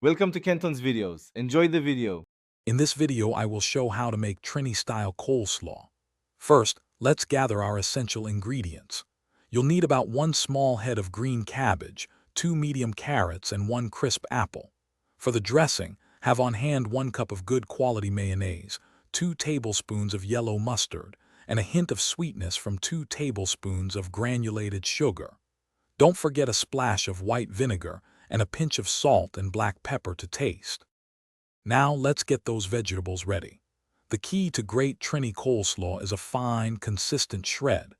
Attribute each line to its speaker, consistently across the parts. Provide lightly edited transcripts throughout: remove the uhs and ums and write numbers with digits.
Speaker 1: Welcome to Kenton's videos. Enjoy the video.
Speaker 2: In this video, I will show how to make Trini-style coleslaw. First, let's gather our essential ingredients. You'll need about 1 small head of green cabbage, 2 medium carrots, and 1 crisp apple. For the dressing, have on hand 1 cup of good quality mayonnaise, 2 tablespoons of yellow mustard, and a hint of sweetness from 2 tablespoons of granulated sugar. Don't forget a splash of white vinegar and a pinch of salt and black pepper to taste. Now let's get those vegetables ready. The key to great Trini coleslaw is a fine, consistent shred.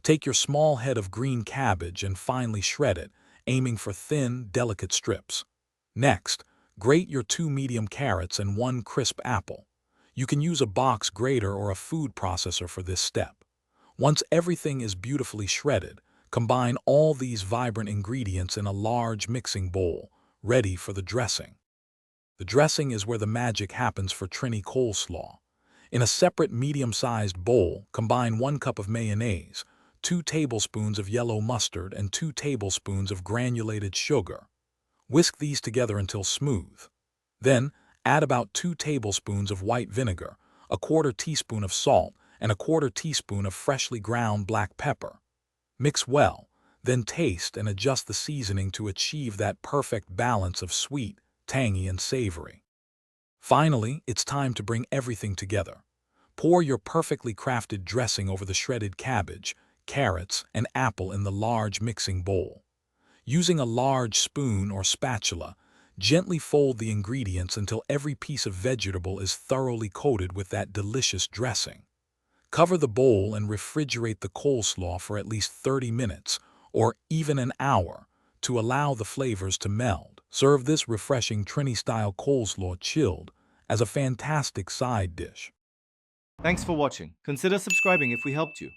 Speaker 2: Take your small head of green cabbage and finely shred it, aiming for thin, delicate strips. Next, grate your 2 medium carrots and 1 crisp apple. You can use a box grater or a food processor for this step. Once everything is beautifully shredded, combine all these vibrant ingredients in a large mixing bowl, ready for the dressing. The dressing is where the magic happens for Trini coleslaw. In a separate medium-sized bowl, combine 1 cup of mayonnaise, 2 tablespoons of yellow mustard, and 2 tablespoons of granulated sugar. Whisk these together until smooth. Then, add about 2 tablespoons of white vinegar, a 1/4 teaspoon of salt, and a 1/4 teaspoon of freshly ground black pepper. Mix well, then taste and adjust the seasoning to achieve that perfect balance of sweet, tangy, and savory. Finally, it's time to bring everything together. Pour your perfectly crafted dressing over the shredded cabbage, carrots, and apple in the large mixing bowl. Using a large spoon or spatula, gently fold the ingredients until every piece of vegetable is thoroughly coated with that delicious dressing. Cover the bowl and refrigerate the coleslaw for at least 30 minutes, or even an hour, to allow the flavors to meld. Serve this refreshing Trini-style coleslaw chilled as a fantastic side dish.
Speaker 1: Thanks for watching. Consider subscribing if we helped you.